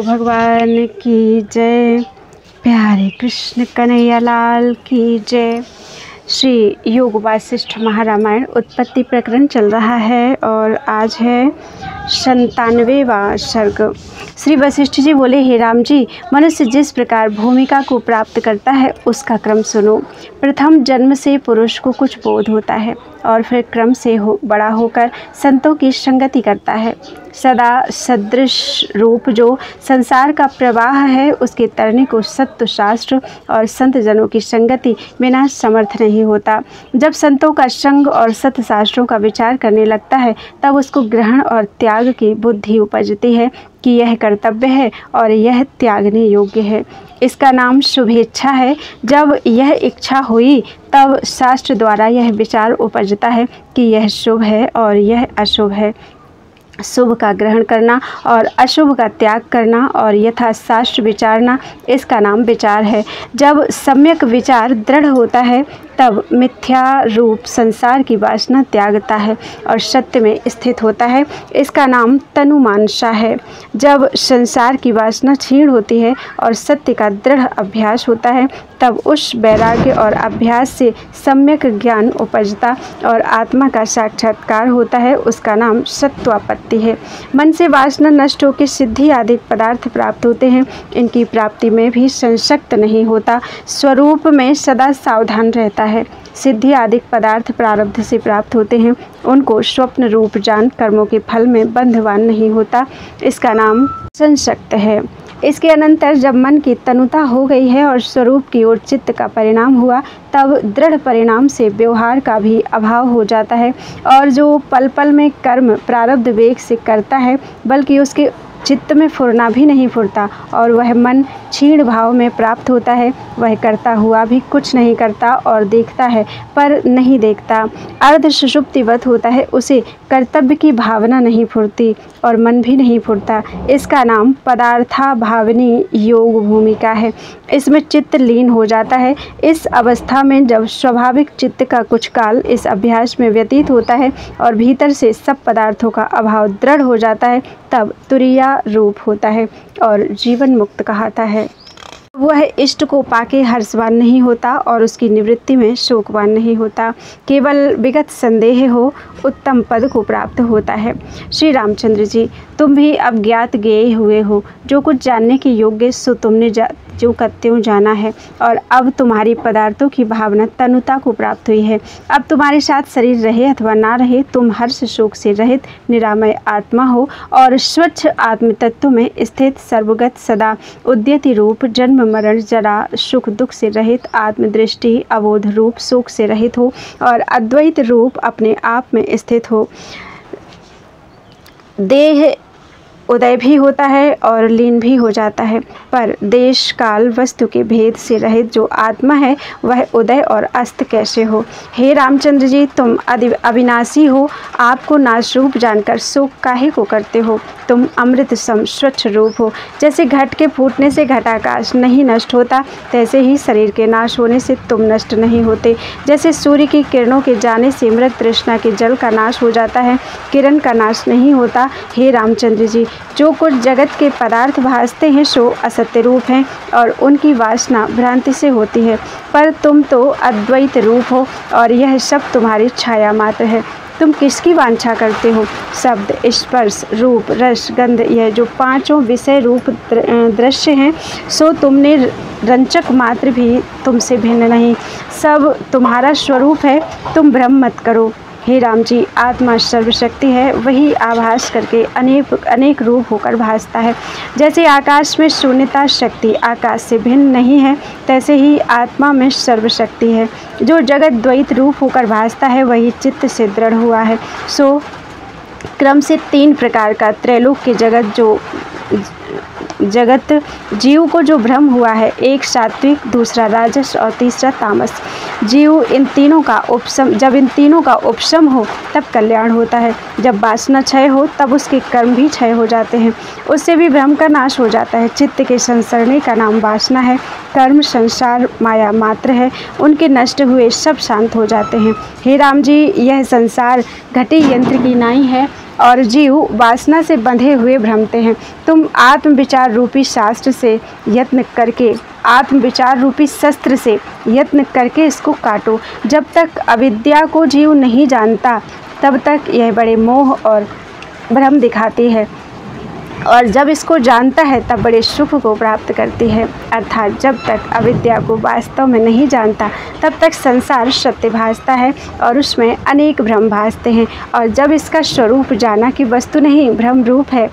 भगवान की जय। प्यारे कृष्ण कन्हैया लाल की जय। श्री योग वासिष्ठ महारामायण उत्पत्ति प्रकरण चल रहा है और आज है 97वां सर्ग। श्री वशिष्ठ जी बोले, हे राम जी, मनुष्य जिस प्रकार भूमिका को प्राप्त करता है उसका क्रम सुनो। प्रथम जन्म से पुरुष को कुछ बोध होता है और फिर क्रम से बड़ा होकर संतों की संगति करता है। सदा सदृश रूप जो संसार का प्रवाह है, उसके तरने को सत्व शास्त्र और संत जनों की संगति बिना समर्थ नहीं होता। जब संतों का संग और सत्य शास्त्रों का विचार करने लगता है, तब उसको ग्रहण और त्याग की बुद्धि उपजती है कि यह कर्तव्य है और यह त्यागने योग्य है। इसका नाम शुभेच्छा है। जब यह इच्छा हुई, तब शास्त्र द्वारा यह विचार उपजता है कि यह शुभ है और यह अशुभ है। शुभ का ग्रहण करना और अशुभ का त्याग करना और यथा शास्त्र विचारना, इसका नाम विचार है। जब सम्यक विचार दृढ़ होता है, तब मिथ्या रूप संसार की वासना त्यागता है और सत्य में स्थित होता है। इसका नाम तनुमानसा है। जब संसार की वासना क्षीण होती है और सत्य का दृढ़ अभ्यास होता है, तब उस वैराग्य और अभ्यास से सम्यक ज्ञान उपजता और आत्मा का साक्षात्कार होता है। उसका नाम सत्वापत्ति है। मन से वासना नष्ट होकर सिद्धि आदि पदार्थ प्राप्त होते हैं। इनकी प्राप्ति में भी संशक्त नहीं होता, स्वरूप में सदा सावधान रहता है। सिद्धि आदि पदार्थ प्रारब्ध से प्राप्त होते हैं। उनको स्वप्न रूप जान कर्मों के फल में बंधवान नहीं होता। इसका नाम संशक्त है। इसके अनंतर जब मन की तनुता हो गई है और स्वरूप की ओर चित्त का परिणाम हुआ, तब दृढ़ परिणाम से व्यवहार का भी अभाव हो जाता है और जो पल पल में कर्म प्रारब्ध वेग से करता है, बल्कि उसके चित्त में फुरना भी नहीं फुरता और वह मन क्षीण भाव में प्राप्त होता है। वह करता हुआ भी कुछ नहीं करता और देखता है पर नहीं देखता, अर्ध सुषुप्तिवत होता है। उसे कर्तव्य की भावना नहीं फुरती और मन भी नहीं फुरता। इसका नाम पदार्थाभावनी योग भूमिका है। इसमें चित्त लीन हो जाता है। इस अवस्था में जब स्वाभाविक चित्त का कुछ काल इस अभ्यास में व्यतीत होता है और भीतर से सब पदार्थों का अभाव दृढ़ हो जाता है, तब तुरीया रूप होता है और जीवन मुक्त कहता है। वह इष्ट को पाके हर्षवान नहीं होता और उसकी निवृत्ति में शोकवान नहीं होता। केवल विगत संदेह हो, उत्तम पद को प्राप्त होता है। श्री रामचंद्र जी, तुम भी अब ज्ञात गए हुए हो। जो कुछ जानने के योग्य सो तुमने जो कत्यों जाना है और अब तुम्हारी पदार्थों की भावना तनुता को प्राप्त हुई है। अब तुम्हारे साथ शरीर रहे अथवा ना रहे, तुम हर्ष शोक से रहित निरामय आत्मा हो और स्वच्छ आत्म तत्व में स्थित सर्वगत सदा उद्यति रूप जन्म मरण जरा सुख दुख से रहित आत्मदृष्टि अबोध रूप शोक से रहित हो और अद्वैत रूप अपने आप में स्थित हो। देह उदय भी होता है और लीन भी हो जाता है, पर देश काल वस्तु के भेद से रहित जो आत्मा है, वह उदय और अस्त कैसे हो। हे रामचंद्र जी, तुम अविनाशी हो। आपको नाशरूप जानकर शोक काहे को करते हो। तुम अमृत सम स्वच्छ रूप हो। जैसे घट के फूटने से घटाकाश नहीं नष्ट होता, तैसे ही शरीर के नाश होने से तुम नष्ट नहीं होते। जैसे सूर्य की किरणों के जाने से मृत तृष्णा के जल का नाश हो जाता है, किरण का नाश नहीं होता। हे रामचंद्र जी, जो कुछ जगत के पदार्थ भासते हैं सो असत्य रूप हैं और उनकी वासना भ्रांति से होती है, पर तुम तो अद्वैत रूप हो और यह सब तुम्हारी छाया मात्र है। तुम किसकी वांछा करते हो। शब्द, स्पर्श, रूप, रस, गंध, यह जो पांचों विषय रूप दृश्य हैं, सो तुमने रंचक मात्र भी तुमसे भिन्न नहीं। सब तुम्हारा स्वरूप है। तुम भ्रम मत करो। हे राम जी, आत्मा सर्वशक्ति है। वही आभास करके अनेक रूप होकर भासता है। जैसे आकाश में शून्यता शक्ति आकाश से भिन्न नहीं है, तैसे ही आत्मा में सर्वशक्ति है। जो जगत द्वैत रूप होकर भासता है, वही चित्त से दृढ़ हुआ है। सो क्रम से 3 प्रकार का त्रैलोक के जगत जीव को जो भ्रम हुआ है, एक सात्विक, दूसरा राजस और तीसरा तामस। जीव जब इन तीनों का उपशम हो, तब कल्याण होता है। जब वासना क्षय हो, तब उसके कर्म भी क्षय हो जाते हैं। उससे भी भ्रम का नाश हो जाता है। चित्त के संसरने का नाम वासना है। कर्म संसार माया मात्र है। उनके नष्ट हुए सब शांत हो जाते हैं। हे राम जी, यह संसार घटी यंत्र की नाई है और जीव वासना से बंधे हुए भ्रमते हैं। तुम आत्म विचार रूपी शास्त्र से यत्न करके, आत्म विचार रूपी शस्त्र से यत्न करके इसको काटो। जब तक अविद्या को जीव नहीं जानता तब तक यह बड़े मोह और भ्रम दिखाती है, और जब इसको जानता है तब बड़े सुख को प्राप्त करती है। अर्थात जब तक अविद्या को वास्तव में नहीं जानता तब तक संसार सत्य भासता है और उसमें अनेक भ्रम भासते हैं, और जब इसका स्वरूप जाना कि वस्तु नहीं भ्रम रूप है,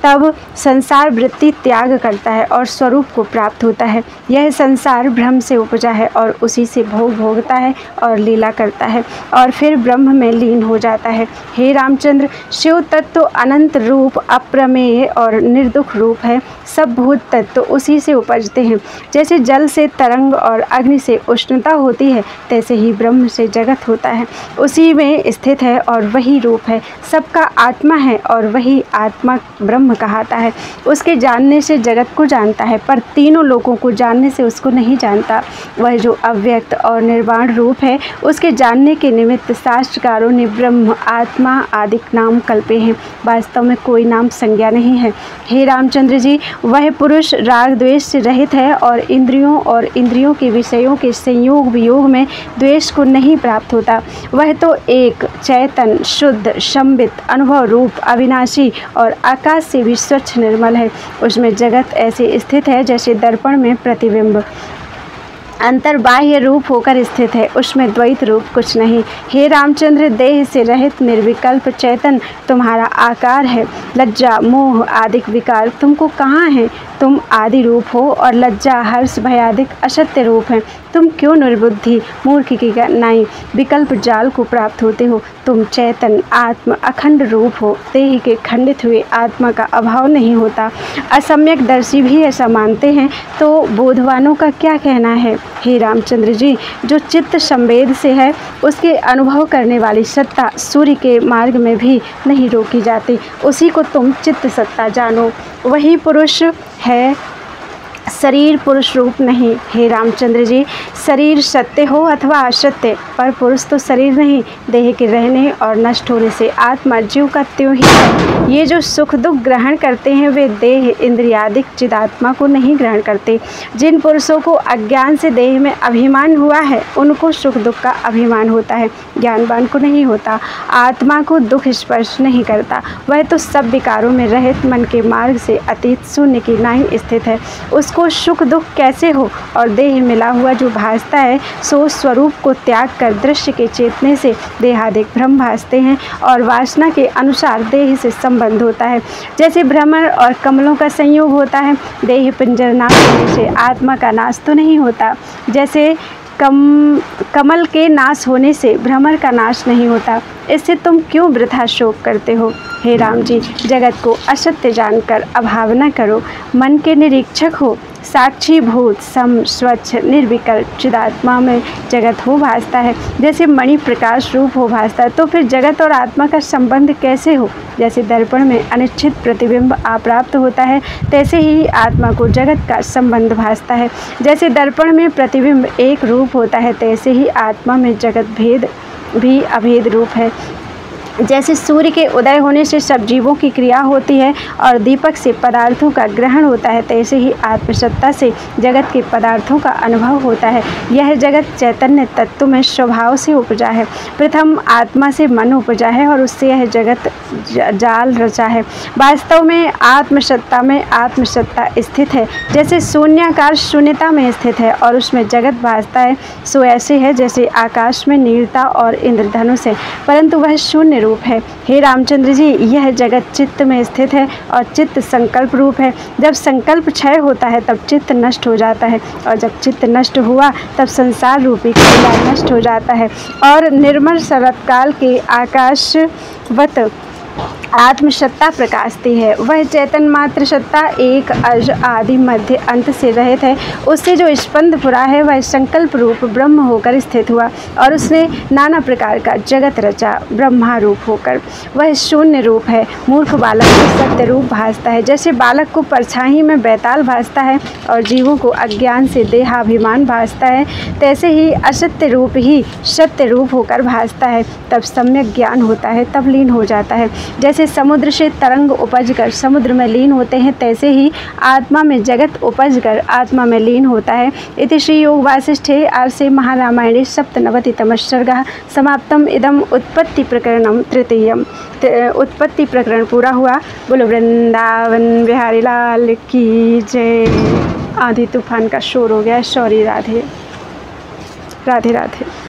तब संसार वृत्ति त्याग करता है और स्वरूप को प्राप्त होता है। यह संसार भ्रम से उपजा है और उसी से भोग भोगता है और लीला करता है और फिर ब्रह्म में लीन हो जाता है। हे रामचंद्र, शिव तत्व अनंत रूप, अप्रमेय और निर्दुख रूप है। सब भूत तत्व उसी से उपजते हैं। जैसे जल से तरंग और अग्नि से उष्णता होती है, तैसे ही ब्रह्म से जगत होता है, उसी में स्थित है और वही रूप है। सबका आत्मा है और वही आत्मा ब्रह्म कहलाता है। उसके जानने से जगत को जानता है, पर तीनों लोगों को जानने से उसको नहीं जानता। वह जो अव्यक्त और निर्वाण रूप है, उसके जानने के निमित्त शास्त्रकारों ने ब्रह्म, आत्मा आदि नाम कल्पे हैं। वास्तव में कोई नाम संज्ञा नहीं है। हे रामचंद्र जी, वह पुरुष राग द्वेष से रहित है और इंद्रियों के विषयों के संयोग वियोग में द्वेष को नहीं प्राप्त होता। वह तो एक चैतन, शुद्ध, संबित, अनुभव रूप, अविनाशी और आकाश से भी स्वच्छ निर्मल है। उसमें जगत ऐसे स्थित है जैसे दर्पण में प्रतिबिंब अंतर्बाह्य रूप होकर स्थित है, उसमें द्वैत रूप कुछ नहीं। हे रामचंद्र, देह से रहित निर्विकल्प चैतन तुम्हारा आकार है। लज्जा, मोह आदि विकार तुमको कहाँ है? तुम आदि रूप हो और लज्जा, हर्ष, भयादिक असत्य रूप है। तुम क्यों निर्बुद्धि मूर्ख की नाई विकल्प जाल को प्राप्त होते हो? तुम चैतन आत्म अखंड रूप हो। देह के खंडित हुए आत्मा का अभाव नहीं होता। असम्यक दर्शी भी ऐसा मानते हैं, तो बोधवानों का क्या कहना है? हे रामचंद्र जी, जो चित्त संवेद से है, उसके अनुभव करने वाली सत्ता सूर्य के मार्ग में भी नहीं रोकी जाती। उसी को तुम चित्त सत्ता जानो। वही पुरुष है, शरीर पुरुष रूप नहीं। हे रामचंद्र जी, शरीर सत्य हो अथवा असत्य, पर पुरुष तो शरीर नहीं। देह के रहने और नष्ट होने से आत्मा जीव का त्यों ही है। ये जो सुख दुख ग्रहण करते हैं, वे देह इंद्रियादिक चिदात्मा को नहीं ग्रहण करते। जिन पुरुषों को अज्ञान से देह में अभिमान हुआ है, उनको सुख दुख का अभिमान होता है, ज्ञानवान को नहीं होता। आत्मा को दुख स्पर्श नहीं करता। वह तो सब विकारों में रहित मन के मार्ग से अतीत शून्य की नाई स्थित है। उसको सुख दुख कैसे हो? और देह मिला हुआ जो भासता है, सो स्वरूप को त्याग कर दृश्य के चेतने से देहादिक भ्रम भासते हैं और वासना के अनुसार देह से संबंध होता है। जैसे भ्रमर और कमलों का संयोग होता है, देह पिंजर नाश होने से आत्मा का नाश तो नहीं होता। जैसे कमल के नाश होने से भ्रमर का नाश नहीं होता। इससे तुम क्यों वृथा शोक करते हो? हे राम जी, जगत को असत्य जानकर अभावना करो। मन के निरीक्षक हो, साक्षी भूत, सम, स्वच्छ, निर्विकल्प चिदात्मा में जगत हो भासता है। जैसे मणि प्रकाश रूप हो भासता है, तो फिर जगत और आत्मा का संबंध कैसे हो? जैसे दर्पण में अनिश्चित प्रतिबिंब अप्राप्त होता है, तैसे ही आत्मा को जगत का संबंध भासता है। जैसे दर्पण में प्रतिबिंब एक रूप होता है, तैसे ही आत्मा में जगत भेद भी अभेद रूप है। जैसे सूर्य के उदय होने से सब जीवों की क्रिया होती है और दीपक से पदार्थों का ग्रहण होता है, तैसे ही आत्मसत्ता से जगत के पदार्थों का अनुभव होता है। यह जगत चैतन्य तत्व में स्वभाव से उपजा है। प्रथम आत्मा से मन उपजा है और उससे यह जगत जाल रचा है। वास्तव में आत्मसत्ता में आत्मसत्ता स्थित है। जैसे शून्याकार शून्यता में स्थित है और उसमें जगत भासता है, सो ऐसे है जैसे आकाश में नीलता और इंद्रधनुष है, परंतु वह शून्य रूप है। हे रामचंद्र जी, यह जगत चित्त में स्थित है और चित्त संकल्प रूप है। जब संकल्प क्षय होता है तब चित्त नष्ट हो जाता है, और जब चित्त नष्ट हुआ तब संसार रूपी क्रिया नष्ट हो जाता है और निर्मल शरतकाल के आकाशवत आत्मसत्ता प्रकाशती है। वह चेतन मात्र सत्ता एक अज आदि मध्य अंत से रहित है। उससे जो स्पंद पुरा है वह संकल्प रूप ब्रह्म होकर स्थित हुआ और उसने नाना प्रकार का जगत रचा ब्रह्मा रूप होकर। वह शून्य रूप है। मूर्ख बालक को सत्य रूप भासता है। जैसे बालक को परछाई में बैताल भासता है और जीवों को अज्ञान से देहाभिमान भासता है, तैसे ही असत्य रूप ही सत्य रूप होकर भासता है। तब सम्यक ज्ञान होता है, तब लीन हो जाता है। जैसे समुद्र से तरंग उपज कर समुद्र में लीन होते हैं, तैसे ही आत्मा में जगत उपज कर आत्मा में लीन होता है। इति श्री योग वासिष्ठे आर्षे महारामायणे सप्तनवतितमः सर्गः समाप्तम। इदम उत्पत्ति प्रकरणम तृतीयम। उत्पत्ति प्रकरण पूरा हुआ। बोलो वृंदावन बिहारी लाल की जय। आंधी तूफान का शोर हो गया, सॉरी। राधे राधे राधे।